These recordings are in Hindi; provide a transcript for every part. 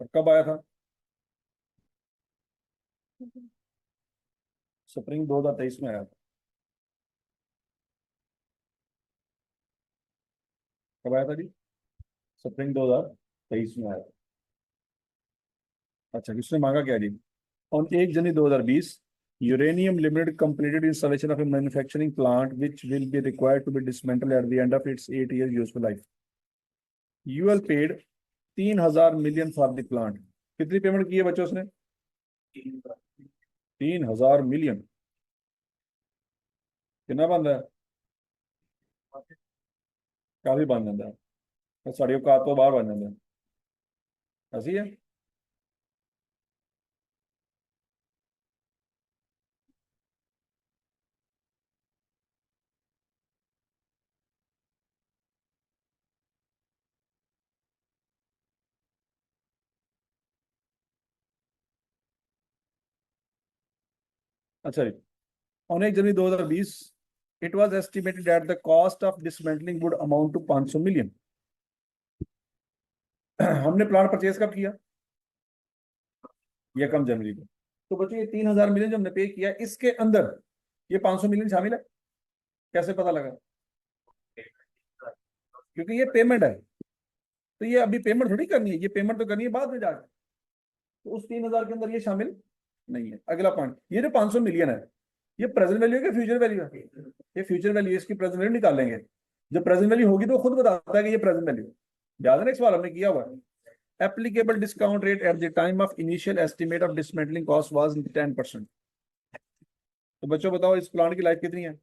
और कब आया था? स्प्रिंग 2023 में आया था। कब आया था जी? स्प्रिंग 2023 में आया था। अच्छा, किसने मांगा क्या जी? On 1 January 2020, Uranium Limited completed installation of a manufacturing plant which will be required to be dismantled at the end of its 8 years useful life. UL paid 3,000 million for the plant. कितनी पेमेंट की है बच्चों उसने? 3,000 million। कितना बंदा है? काफी बन जाता है। तो साड़ी औकात तो बाहर बन जाता है, ऐसी है। अच्छा जी। On 1 January 2020, it was estimated that the cost of dismantling would amount to 500 million। हमने प्लांट परचेज कब किया? ये कम जनवरी को। तो बच्चों ये 3,000 million जो हमने पे किया, इसके अंदर ये 500 million शामिल है। कैसे पता लगा? क्योंकि ये पेमेंट है। तो ये अभी पेमेंट थोड़ी करनी है, ये पेमेंट तो करनी है बाद में जाकर। तो उस 3,000 के अंदर ये शामिल नहीं है। अगला पॉइंट, ये जो 500 million है, ये प्रेजेंट वैल्यू है कि फ्यूचर वैल्यू है? ये फ्यूचर वैल्यू है, इसकी प्रेजेंट वैल्यू निकालेंगे। जब प्रेजेंट वैल्यू होगी तो वो खुद बताता है कि ये प्रेजेंट वैल्यू। याद है ना, इस सवाल हमने किया हुआ है। Applicable discount rate at the time of initial estimate of dismantling cost was 10%। तो बच्चों बताओ, इस प्लांट की लाइफ कितनी है?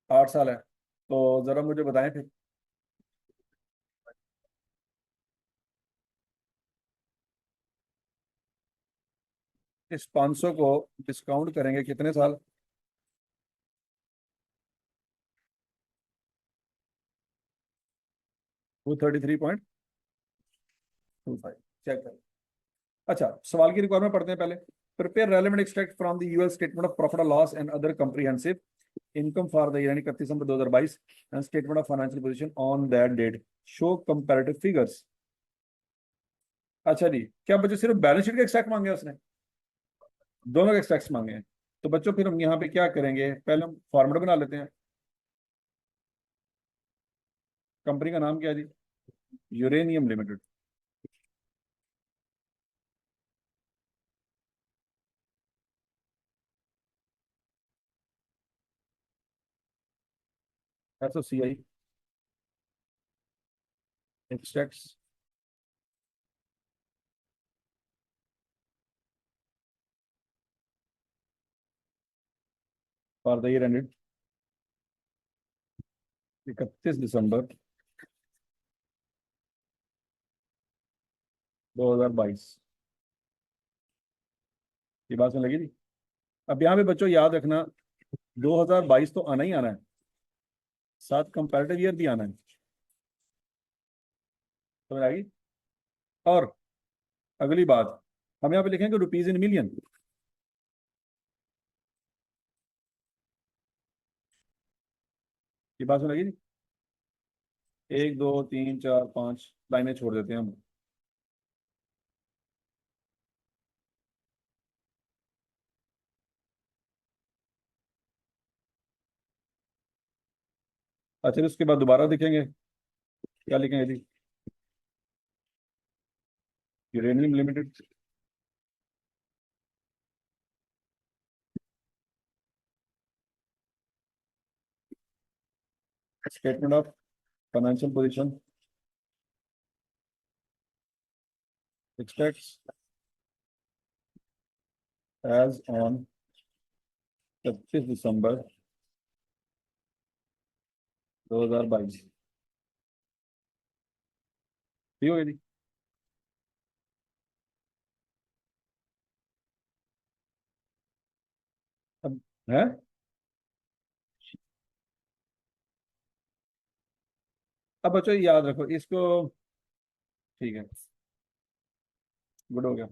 8 साल है। तो जरा मुझे बताएं फिर। इस 500 को डिस्काउंट करेंगे कितने साल? 233.25। चेक करें। अच्छा, सवाल की रिक्वायरमेंट पढ़ते हैं पहले। Prepare relevant extract from the UL statement of profit और loss and other comprehensive income for the year 31 December 2022 and statement of financial position on that date. Show comparative figures. अच्छा जी, क्या बच्चों सिर्फ बैलेंस शीट के एक्सट्रैक्ट मांगे हैं उसने? दोनों के एक्सट्रैक्ट मांगे हैं। तो बच्चों फिर हम यहाँ पे क्या करेंगे, पहले हम फॉर्मेट बना लेते हैं। कंपनी का नाम क्या है जी? Uranium Limited. SOCI extracts. For the year ended 31 December 2022। ये बात में लगी थी। अब यहाँ पे बच्चों याद रखना, 2022 तो आना ही आना है, साथ कंपैरेटिव ईयर भी आना है। समझ आएगी। और अगली बात, हम यहाँ पे लिखेंगे रुपीज इन मिलियन। ये बात में लगी थी। 1 2 3 4 5 लाइनें छोड़ देते हैं हम। अच्छा, फिर उसके बाद दोबारा लिखेंगे। क्या लिखेंगे जी? Uranium Limited statement of financial position expects as on 31 December 2022। ठीक हो गई जी। अब है। अब बच्चों याद रखो इसको। ठीक है, गुड हो गया।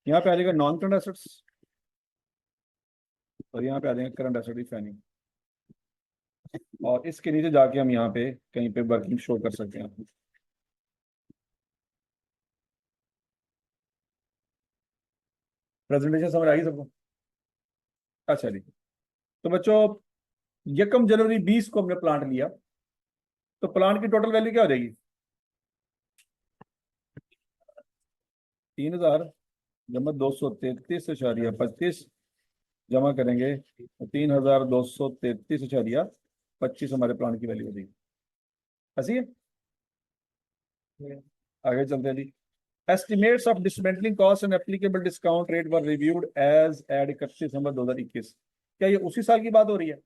यहाँ पे आ जाएगा नॉन करंट एसेट्स, और यहाँ पे आ जाएगा करंट एसेट फाइनिंग। और इसके नीचे जाके हम यहाँ पे कहीं पे वर्किंग शो कर सकते हैं। प्रेजेंटेशन समझ आ गई सबको? अच्छा जी। तो बच्चों, 1 जनवरी 20 को हमने प्लांट लिया, तो प्लांट की टोटल वैल्यू क्या हो जाएगी? 3000 जमा 233.25 जमा करेंगे तो 3233.25 हमारे प्लांट की वैल्यू हो जाएगी। ऐसी है। आगे चलते हैं जी। Estimates of dismantling cost and applicable discount rate were reviewed as at 31 December 2021। क्या ये उसी साल की बात हो रही है?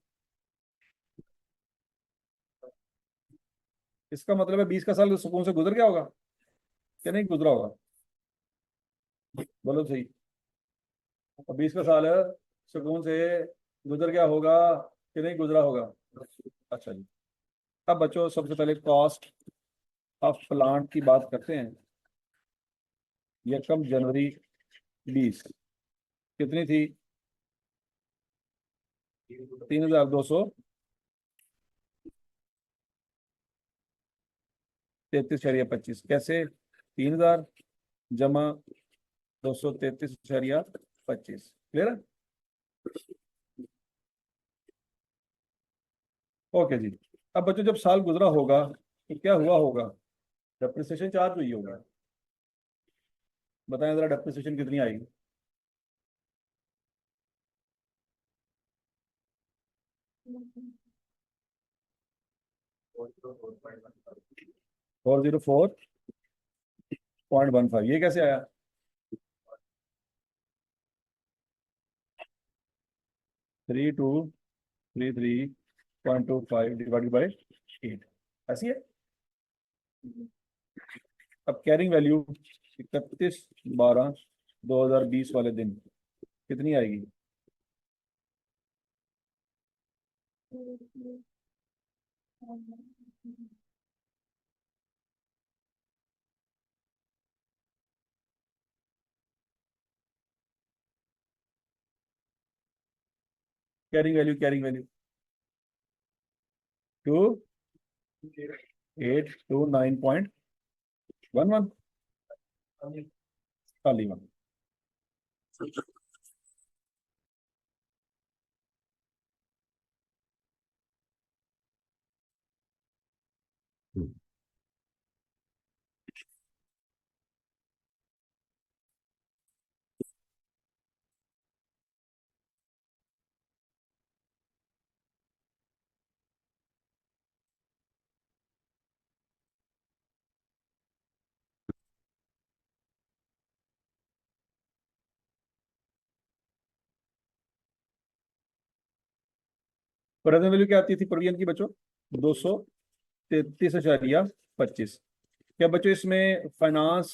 इसका मतलब है 20 का साल सुकून से गुजर गया होगा, क्या नहीं गुजरा होगा? बोलो सही। और 20 का साल सुकून से गुजर गया होगा कि नहीं गुजरा होगा? अच्छा जी। अब बच्चों, सबसे पहले कॉस्ट ऑफ प्लांट की बात करते हैं। 1 जनवरी 20 कितनी थी? 3233.25। कैसे? 3000 जमा 233.25। क्लियर है? ओके जी। अब बच्चों, जब साल गुजरा होगा तो क्या हुआ होगा? डेप्रिसिएशन चार्ज हुई होगा। बताएं जरा, डेप्रिसिएशन कितनी आएगी? 404.15। ये कैसे आया? 3233.25 डिवाइडेड बाई 8। ऐसी है। अब कैरिंग वैल्यू 31/12/2020 वाले दिन कितनी आएगी? कैरिंग वैल्यू 2829.11 खाली वन। प्रेजेंट वैल्यू क्या आती थी प्रोविजन की बच्चों? 233.25। क्या बच्चों इसमें finance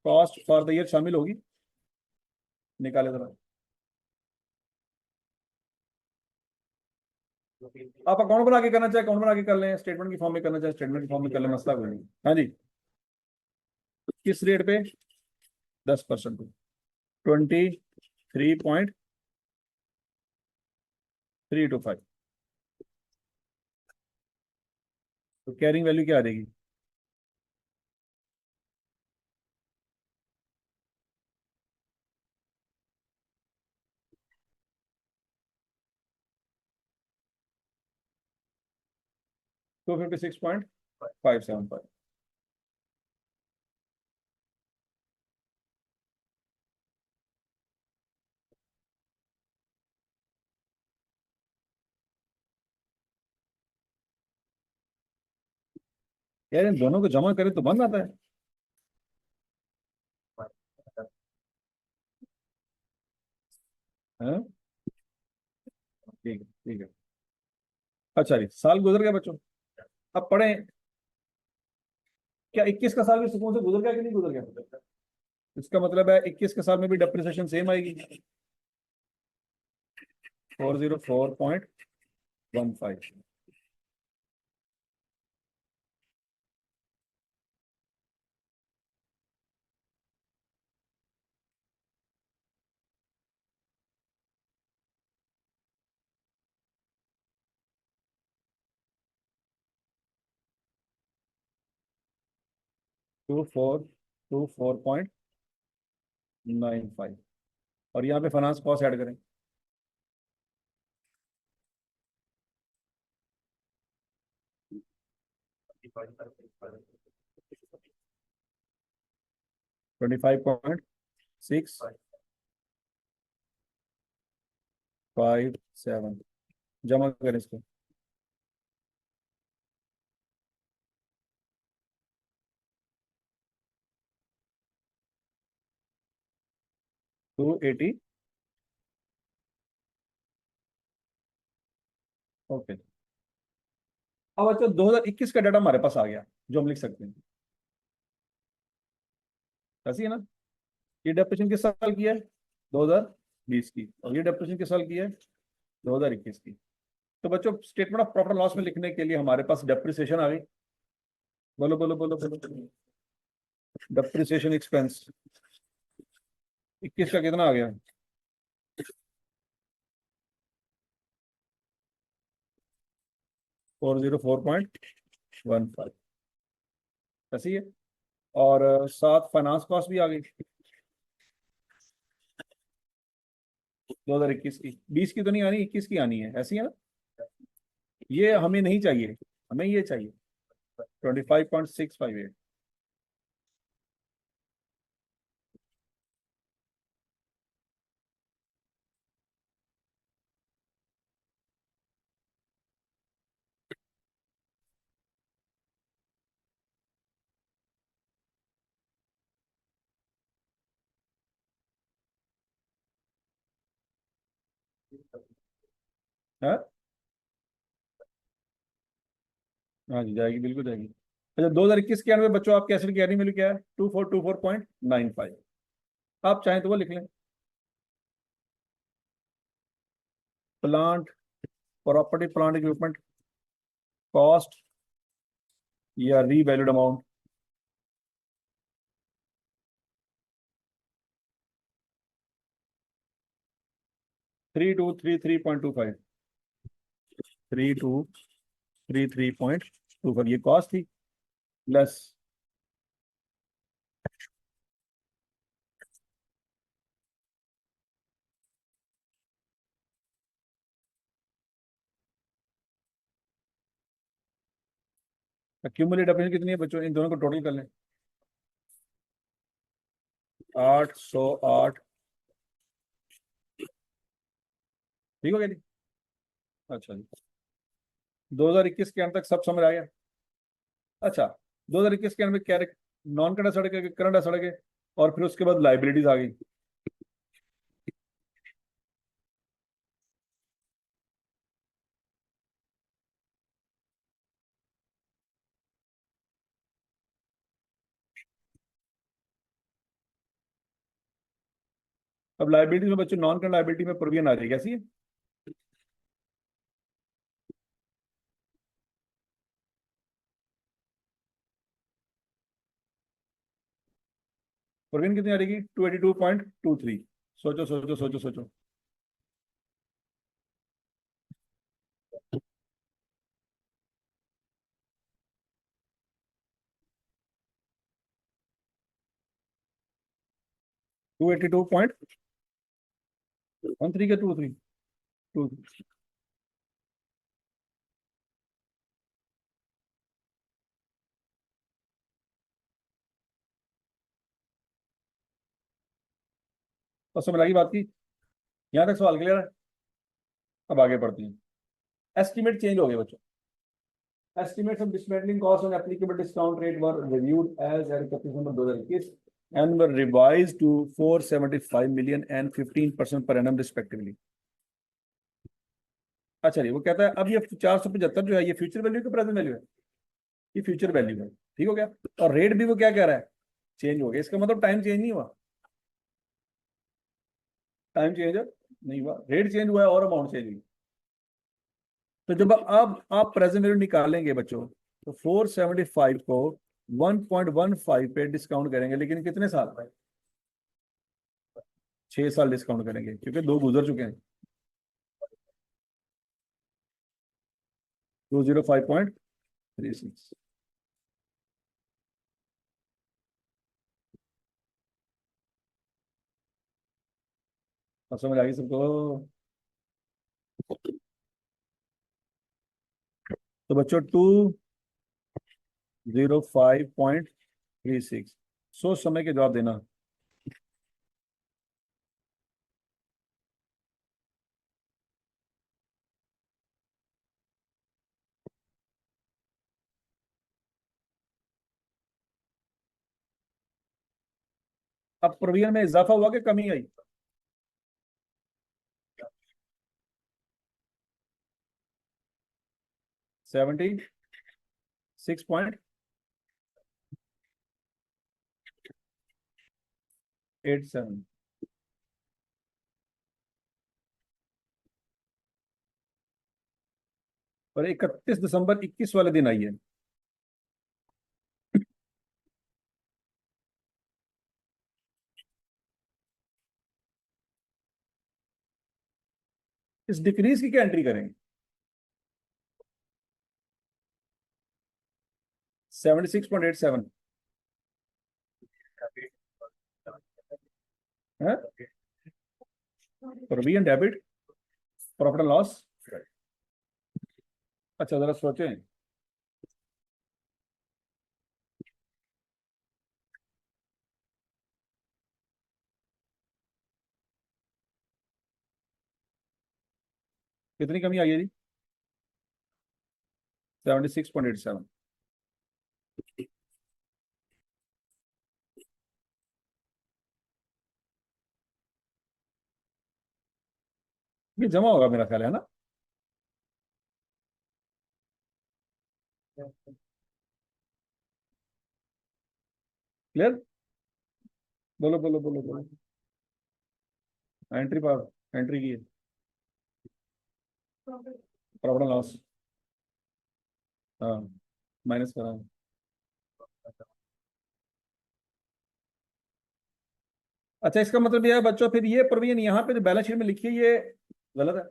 cost for the year शामिल होगी? निकाले जरा। आप अकाउंट बना के करना चाहे अकाउंट बना के कर लें, स्टेटमेंट की फॉर्म में करना चाहे स्टेटमेंट की फॉर्म में कर लें, मसला कोई नहीं। हाँ जी। किस रेट पे? 10% पे। 23.325। तो कैरिंग वैल्यू क्या आ जाएगी? 256.575। यार इन दोनों को जमा करें तो बन आता है। हाँ? ठीक है, ठीक है। अच्छा जी, साल गुजर गया बच्चों। अब पढ़ें। क्या 21 का साल भी सुकून से गुजर गया कि नहीं गुजर गया? इसका मतलब है 21 के साल में भी डेप्रिसिएशन सेम आएगी, 404.15। 2424.15। 95। और यहाँ पे फाइनेंस कॉस्ट ऐड करें। $25.657 जमा करें इसको। 280। ओके। अब अच्छा 2021 का डाटा हमारे पास आ गया जो हम लिख सकते हैं। ऐसी है ना। ये डेप्रिसिएशन किस साल की है? 2020 की। और ये डेप्रिसिएशन किस साल की है? 2021 की। तो बच्चों स्टेटमेंट ऑफ प्रॉफिट लॉस में लिखने के लिए हमारे पास डेप्रिसिएशन आ गई। बोलो बोलो बोलो बोलो। डेप्रिसिएशन एक्सपेंस 21 का कितना आ गया? 404.15। ऐसी है। और साथ फाइनेंस कॉस्ट भी आ गई 2021 की। 20 की तो नहीं आनी, 21 की आनी है। ऐसी है ना। ये हमें नहीं चाहिए, हमें ये चाहिए 25.658। हाँ हाँ जी जाएगी, बिल्कुल जाएगी। अच्छा 2021 के अंदर बच्चों आपके एसिड की अर्निंग वैल्यू क्या है? 2424.95। आप चाहें तो वो लिख लें। Plant property plant equipment cost या रीवैल्यूड अमाउंट। 3233.25। 3233.25 ये कॉस्ट थी। लेस क्यूमुलेट अपनी कितनी है बच्चों? इन दोनों को टोटल कर लें। 808। ठीक हो गया जी। अच्छा जी। 2021 के अंत तक सब समझ आ गया। अच्छा 2021 के अंत में क्या? नॉन करंट सड़क है, करंट सड़क है। और फिर उसके बाद लाइबिलिटीज आ गई। अब लाइबिलिटीज में बच्चों नॉन करंट लाइबिलिटी में प्रोविजन आ जाएगी। कैसी है? प्रोविजन कितनी आ जाएगी? 282.23। सोचो सोचो सोचो सोचो। 282.13 के 23। और समझ लगी बात की? यहाँ तक सवाल क्लियर है? अब आगे बढ़ते हैं। एस्टिमेट चेंज हो गए बच्चों। Estimates of dismantling costs on applicable discount rate were reviewed as at 31 December 2021 and were revised to 475 million and 15% per annum respectively। अच्छा जी, वो कहता है अब ये 475 जो है ये फ्यूचर वैल्यू की प्रेजेंट वैल्यू है? ये फ्यूचर वैल्यू है। ठीक हो गया। और रेट भी वो क्या कह रहा है? चेंज हो गया। इसका मतलब टाइम चेंज नहीं हुआ। टाइम चेंज नहीं हुआ, रेट चेंज हुआ है और अमाउंट चेंज हुई। तो जब अब आप प्रेजेंट वैल्यू निकालेंगे बच्चों तो 475 को 1.15 पे डिस्काउंट करेंगे, लेकिन कितने साल? 6 साल डिस्काउंट करेंगे क्योंकि दो गुजर चुके हैं। 205.36। अब समझ आ गई सबको? तो बच्चों 205.36, सोच समय के जवाब देना। अब प्रोविजन में इजाफा हुआ कि कमी आई? 76.87। और 31 दिसंबर 21 वाले दिन आई है। इस डिक्रीज की क्या एंट्री करेंगे? 76.87 है। Provision debit, profit and loss. अच्छा जरा सोचें। कितनी कमी आई है जी? 76.87। ये जमा होगा मेरा ख्याल है ना? क्लियर? बोलो बोलो बोलो बोलो। एंट्री पावर एंट्री की है। Profit and loss. हाँ, माइनस करा। अच्छा इसका मतलब ये है बच्चों, फिर ये प्रोविजन यहाँ पे जो बैलेंस शीट में लिखी है ये गलत है।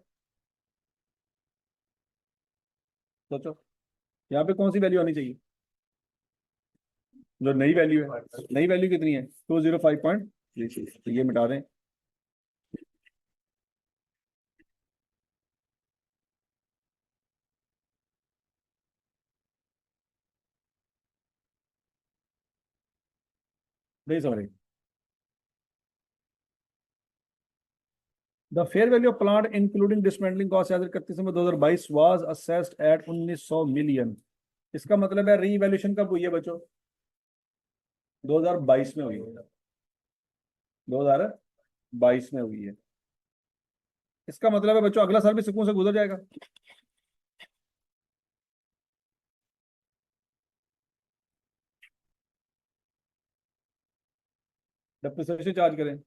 सोचो यहाँ पे कौन सी वैल्यू आनी चाहिए? जो नई वैल्यू है, नई वैल्यू कितनी है? 205.36, तो ये मिटा दें। नहीं समझ रही। The fair value of plant including dismantling cost as 31 December 2022 was assessed at 1900 million. इसका मतलब है रीवैल्यूएशन कब हुई है बच्चों? 2022 में हुई है। 2022 में हुई है। इसका मतलब है बच्चों अगला साल भी सुकून से गुजर जाएगा। डेप्रिसिएशन चार्ज करें।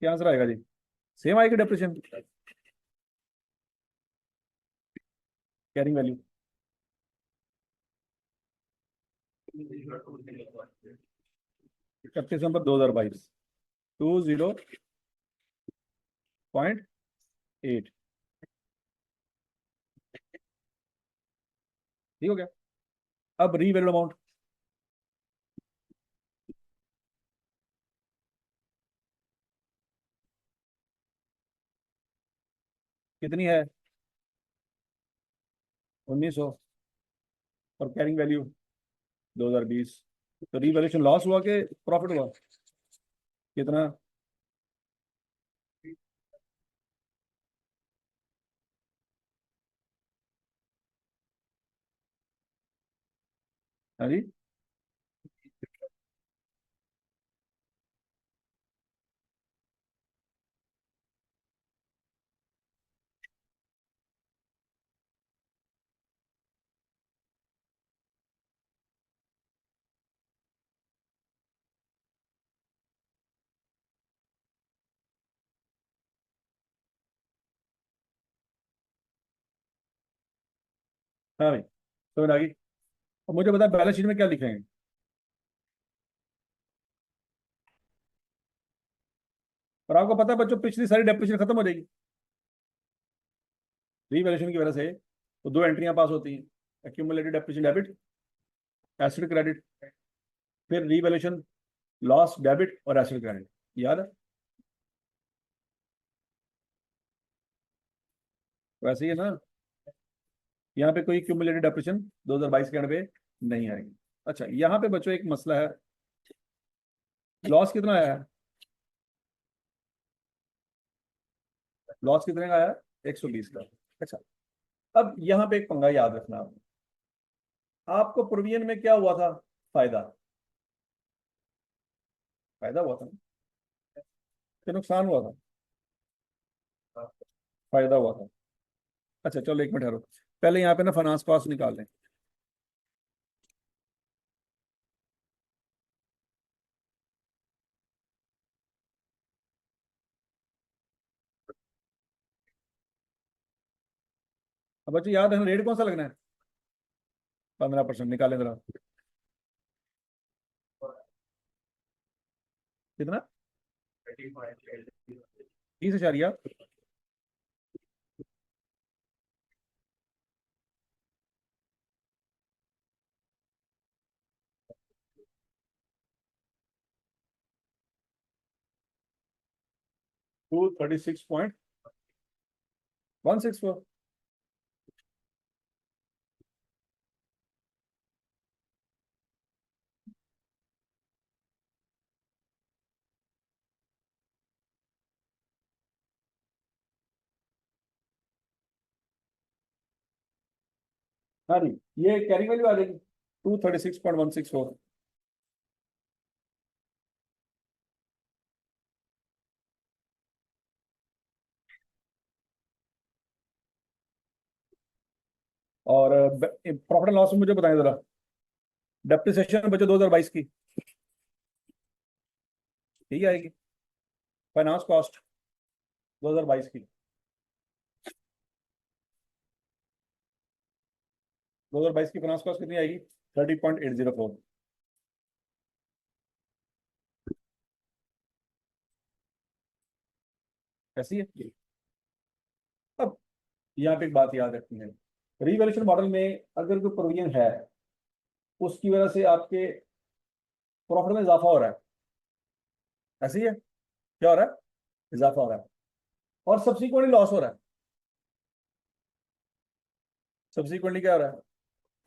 क्या आंसर आएगा जी? सेम आएगी डेप्रिसिएशन, कैरिंग वैल्यू। 31 दिसंबर 2022, 20.8। ठीक हो गया? अब रीवैल्यूड अमाउंट कितनी है? 1900। और कैरिंग वैल्यू 2020। तो रीवैल्यूएशन लॉस हुआ कि प्रॉफिट हुआ? कितना? हाँ जी। हाँ भाई समझ आ गई। और मुझे बता बैलेंस शीट में क्या लिखेंगे। और आपको पता है बच्चों पिछली सारी डेप्रिसिएशन खत्म हो जाएगी रीवैल्यूएशन की वजह से। तो दो एंट्रियां पास होती हैं, accumulated depreciation debit, acid credit, फिर रीवैल्यूएशन लॉस डेबिट और एसिड क्रेडिट। याद है? वैसे ही है ना। यहाँ पे कोई क्यूमुलेटेड डेप्रिसिएशन 2022 के एंड पे नहीं आएगी। अच्छा, यहाँ पे बच्चों एक मसला है, लॉस कितना आया है? लॉस कितने का आया है? 120 का। अच्छा, अब यहाँ पे एक पंगा याद रखना आपने, आपको प्रोविजन में क्या हुआ था? फायदा। फायदा हुआ था ना? कि नुकसान हुआ था? फायदा हुआ था। अच्छा चलो एक मिनट ठहरो, पहले यहाँ पे ना फाइनेंस कॉस्ट निकाल लें। अब बच्चों याद है रेट कौन सा लगना है? 15% निकालें जरा। कितना? 30 236.164। हाँ जी, ये कैरिंग वैल्यू आ जाएगी 236.164। और प्रॉफिट एंड लॉस में मुझे बताएं जरा, डेप्रिसिएशन बच्चों 2022 की यही आएगी, फाइनेंस कॉस्ट 2022 की 2022 की फाइनेंस कॉस्ट कितनी आएगी? 30.804। ऐसी है। अब यहाँ पे एक बात याद रखनी है, रीवैल्यूएशन मॉडल में अगर कोई प्रोविजन है उसकी वजह से आपके प्रॉफिट में इजाफा हो रहा है, ऐसी है, क्या हो रहा है? इजाफा हो रहा है। और सब्सिक्वेंटली लॉस हो रहा है। सब्सिक्वेंटली क्या हो रहा है?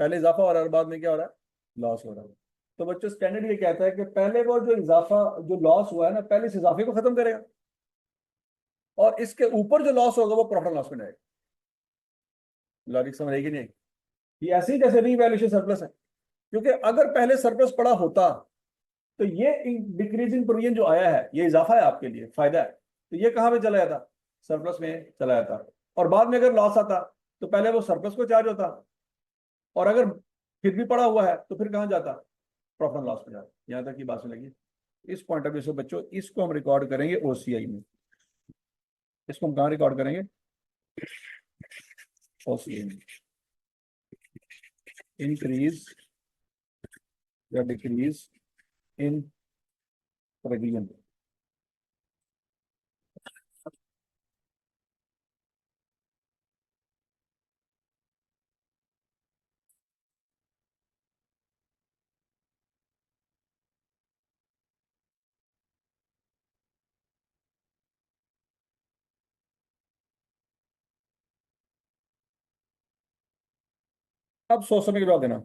पहले इजाफा हो रहा है और बाद में क्या हो रहा है? लॉस हो रहा है। तो बच्चों स्टैंडर्ड ये कहता है कि पहले वो जो इजाफा, जो लॉस हुआ है ना, पहले इस इजाफे को खत्म करेगा और इसके ऊपर जो लॉस होगा वो प्रॉफिट लॉस में जाएगा। लॉजिक समझ आएगी नहीं? ये ऐसे ही जैसे रीवैल्यूएशन सरप्लस है, क्योंकि अगर पहले सरप्लस पड़ा होता तो ये डिक्रीजिंग प्रोविजन जो आया है ये इजाफा है, आपके लिए फायदा है, तो ये कहां पे चला जाता? सरप्लस में चला जाता। और बाद में अगर लॉस आता तो पहले वो सरप्लस को चार्ज होता, और अगर फिर भी पड़ा हुआ है तो फिर कहां जाता? प्रॉफिट एंड लॉस में जाता। यहां तक की बात में लगी। इस पॉइंट ऑफ व्यू से बच्चों इसको हम रिकॉर्ड करेंगे ओसीआई में। इसको हम कहाँ रिकॉर्ड करेंगे? ओसीआई में। इंक्रीज या डिक्रीज इन प्रोविजन। अब सोच समझ के जवाब देना।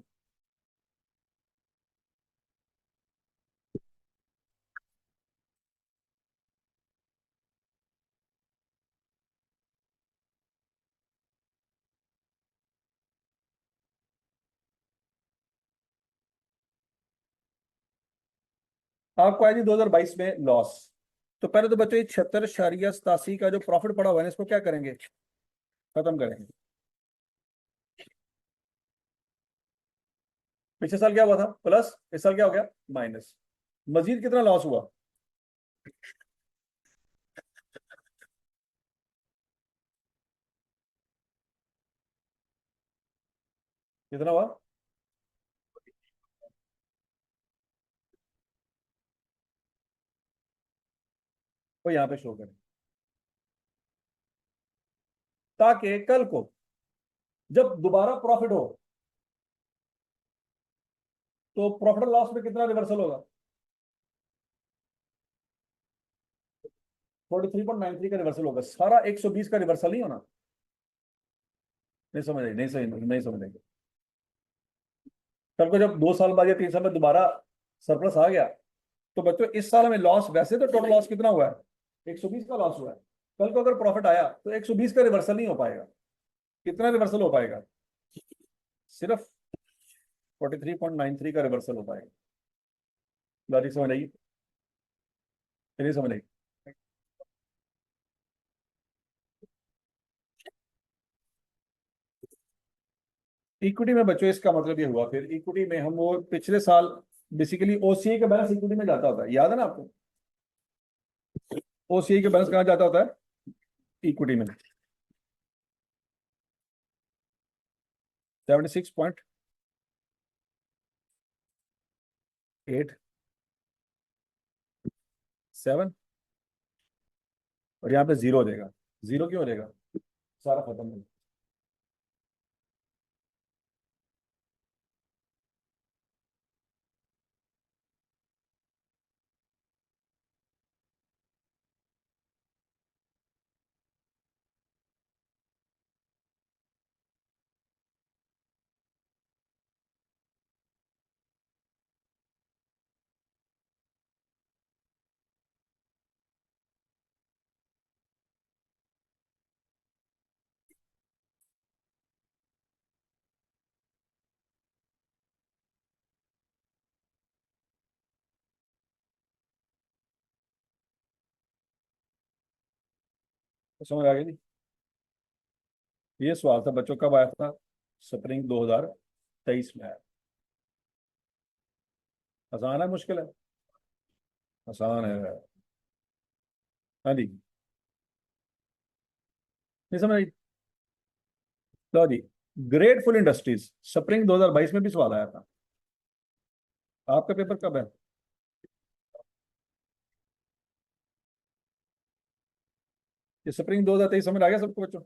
आपको आएगी 2022 में लॉस। तो पहले तो बच्चों ये 76.87 का जो प्रॉफिट पड़ा हुआ है ना, इसको क्या करेंगे? खत्म करेंगे। पिछले साल क्या हुआ था प्लस, इस साल क्या हो गया माइनस। मजीद कितना लॉस हुआ? कितना हुआ? वो यहाँ पे शो करें, ताकि कल को जब दोबारा प्रॉफिट हो तो प्रॉफिट लॉस में कितना रिवर्सल होगा। 43.93 का रिवर्सल होगा, सारा 120 का रिवर्सल नहीं होना। नहीं समझ नहीं समझ नहीं समझेंगे। कल को जब 2 साल बाद या 3 साल में दोबारा सरप्लस आ गया, तो बच्चों इस साल में लॉस, वैसे तो टोटल लॉस कितना हुआ है, 120 का लॉस हुआ है। कल को अगर प्रॉफिट आया तो 120 का रिवर्सल नहीं हो पाएगा। कितना रिवर्सल हो पाएगा, सिर्फ 43.93 का रिवर्सल हो पाएगा। लॉजिक समझ आएगी, नहीं समझ आएगी। इक्विटी में बच्चों इसका मतलब ये हुआ, फिर इक्विटी में हम वो पिछले साल बेसिकली ओसीआई का बैलेंस इक्विटी में जाता होता है, याद है ना आपको। ओसीआई का बैलेंस कहाँ जाता होता है, इक्विटी में। 76.87 और यहाँ पे जीरो देगा। जीरो क्यों देगा, सारा खत्म हो। तो समझ आ गई नहीं। ये सवाल था बच्चों कब आया था, स्प्रिंग 2023 में आया। आसान है मुश्किल है, आसान है। हाँ जी, नहीं समझ आई। लो जी, ग्रेटफुल इंडस्ट्रीज स्प्रिंग 2022 में भी सवाल आया था। आपका पेपर कब है। ये स्प्रिंग 2023 समझ आ गया सबको बच्चों।